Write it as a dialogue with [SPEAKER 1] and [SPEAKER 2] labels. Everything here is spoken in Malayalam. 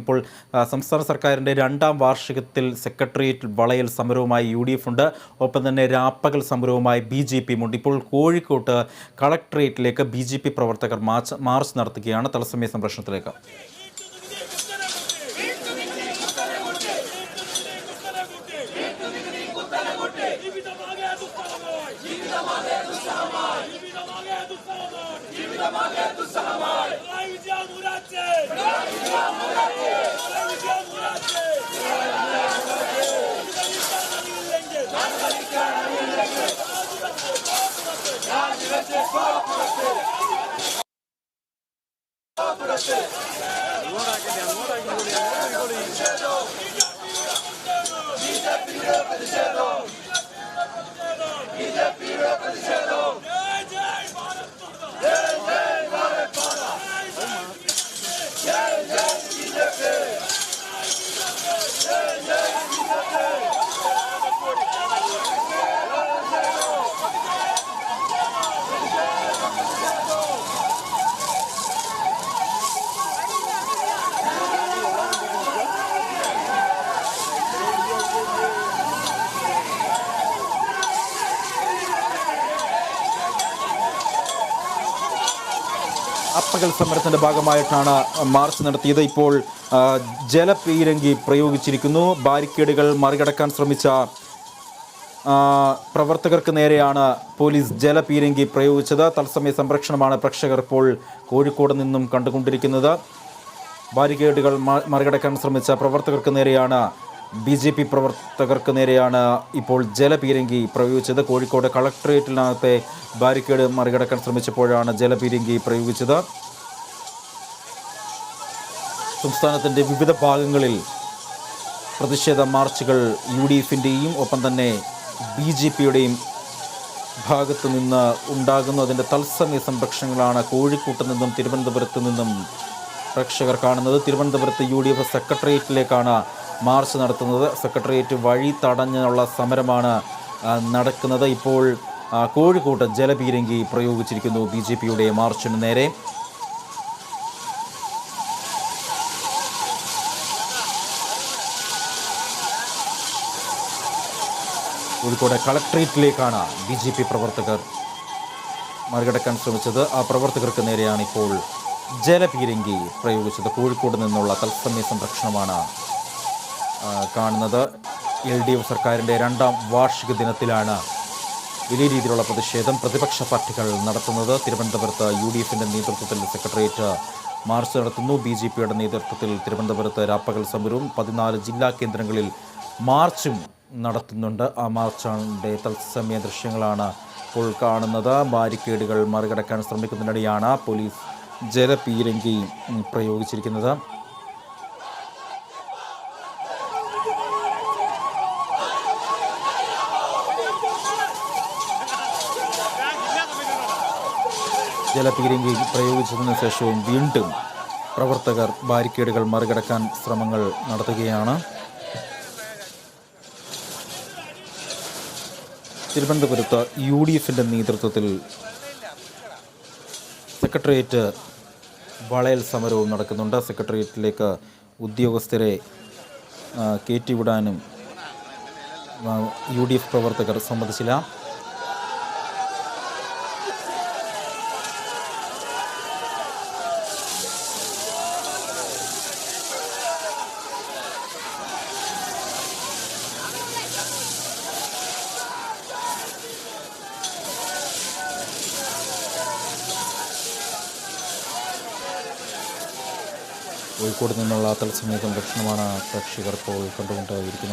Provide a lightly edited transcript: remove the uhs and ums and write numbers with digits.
[SPEAKER 1] ഇപ്പോൾ സംസ്ഥാന സർക്കാരിൻ്റെ 2ാം വാർഷികത്തിൽ സെക്രട്ടേറിയറ്റ് വളയൽ സമരവുമായി UDF ഉണ്ട്. ഒപ്പം തന്നെ രാപ്പകൽ സമരവുമായി BJP ഉണ്ട്. ഇപ്പോൾ കോഴിക്കോട്ട് കളക്ടറേറ്റിലേക്ക് BJP പ്രവർത്തകർ മാർച്ച് നടത്തുകയാണ്. തത്സമയ സംപ്രേഷണത്തിലേക്ക് അപ്പകൽ സമരത്തിൻ്റെ ഭാഗമായിട്ടാണ് മാർച്ച് നടത്തിയത്. ഇപ്പോൾ ജലപീരങ്കി പ്രയോഗിച്ചിരിക്കുന്നു. ബാരിക്കേഡുകൾ മറികടക്കാൻ ശ്രമിച്ച പ്രവർത്തകർക്ക് നേരെയാണ് പോലീസ് ജലപീരങ്കി പ്രയോഗിച്ചത്. തത്സമയ സംരക്ഷണമാണ് പ്രേക്ഷകർ ഇപ്പോൾ കോഴിക്കോട് നിന്നും കണ്ടുകൊണ്ടിരിക്കുന്നത്. ബാരിക്കേഡുകൾ മറികടക്കാൻ ശ്രമിച്ച പ്രവർത്തകർക്ക് നേരെയാണ് BJP പ്രവർത്തകർക്ക് നേരെയാണ് ഇപ്പോൾ ജലപീരങ്കി പ്രയോഗിച്ചത്. കോഴിക്കോട് കളക്ടറേറ്റിനകത്തെ ബാരിക്കേഡ് മറികടക്കാൻ ശ്രമിച്ചപ്പോഴാണ് ജലപീരങ്കി പ്രയോഗിച്ചത്. സംസ്ഥാനത്തിൻ്റെ വിവിധ ഭാഗങ്ങളിൽ പ്രതിഷേധ മാർച്ചുകൾ UDFൻ്റെയും ഒപ്പം തന്നെ BJPയുടെയും ഭാഗത്തു നിന്ന് ഉണ്ടാകുന്നു. അതിൻ്റെ തത്സമയ സംരക്ഷണങ്ങളാണ് കോഴിക്കോട്ട് നിന്നും തിരുവനന്തപുരത്ത് നിന്നും പ്രേക്ഷകർ കാണുന്നത്. തിരുവനന്തപുരത്ത് UDF സെക്രട്ടേറിയറ്റിലേക്കാണ് മാർച്ച് നടത്തുന്നത്. സെക്രട്ടേറിയറ്റ് വഴി തടഞ്ഞുള്ള സമരമാണ് നടക്കുന്നത്. ഇപ്പോൾ കോഴിക്കോട്ട് ജലപീരങ്കി പ്രയോഗിച്ചിരിക്കുന്നു BJPയുടെ മാർച്ചിന് നേരെ. കോഴിക്കോട് കളക്ടറേറ്റിലേക്കാണ് BJP പ്രവർത്തകർ മറികടക്കാൻ ശ്രമിച്ചത്. ആ പ്രവർത്തകർക്ക് നേരെയാണ് ഇപ്പോൾ ജലപീരങ്കി പ്രയോഗിച്ചത്. കോഴിക്കോട് നിന്നുള്ള തത്സമയ സംരക്ഷണമാണ് കാണുന്നത്. LDF സർക്കാരിൻ്റെ 2ാം വാർഷിക ദിനത്തിലാണ് വലിയ രീതിയിലുള്ള പ്രതിഷേധം പ്രതിപക്ഷ പാർട്ടികൾ നടത്തുന്നത്. തിരുവനന്തപുരത്ത് UDFൻ്റെ നേതൃത്വത്തിൽ സെക്രട്ടേറിയറ്റ് മാർച്ച് നടത്തുന്നു. BJPയുടെ നേതൃത്വത്തിൽ തിരുവനന്തപുരത്ത് രാപ്പകൽ സമരവും 14 ജില്ലാ കേന്ദ്രങ്ങളിൽ മാർച്ചും നടത്തുന്നുണ്ട്. ആ മാർച്ചിൻ്റെ തത്സമയ ദൃശ്യങ്ങളാണ് ഇപ്പോൾ കാണുന്നത്. ബാരിക്കേഡുകൾ മറികടക്കാൻ ശ്രമിക്കുന്നതിനിടെയാണ് പോലീസ് ജലപീരങ്കി പ്രയോഗിച്ചിരിക്കുന്നത്. ജലപീരങ്കി പ്രയോഗിച്ചതിനു ശേഷവും വീണ്ടും പ്രവർത്തകർ ബാരിക്കേഡുകൾ മറികടക്കാൻ ശ്രമങ്ങൾ നടത്തുകയാണ്. തിരുവനന്തപുരത്ത് UDFൻ്റെ നേതൃത്വത്തിൽ സെക്രട്ടേറിയറ്റ് വളയൽ സമരവും നടക്കുന്നുണ്ട്. സെക്രട്ടേറിയറ്റിലേക്ക് ഉദ്യോഗസ്ഥരെ കയറ്റിവിടാനും UDF പ്രവർത്തകർ സമ്മതിച്ചില്ല. കോഴിക്കോട് നിന്നുള്ള തത്സമയ സംരക്ഷണമാണ് പ്രേക്ഷകർ ഇപ്പോൾ കണ്ടുകൊണ്ടിരിക്കുന്നത്.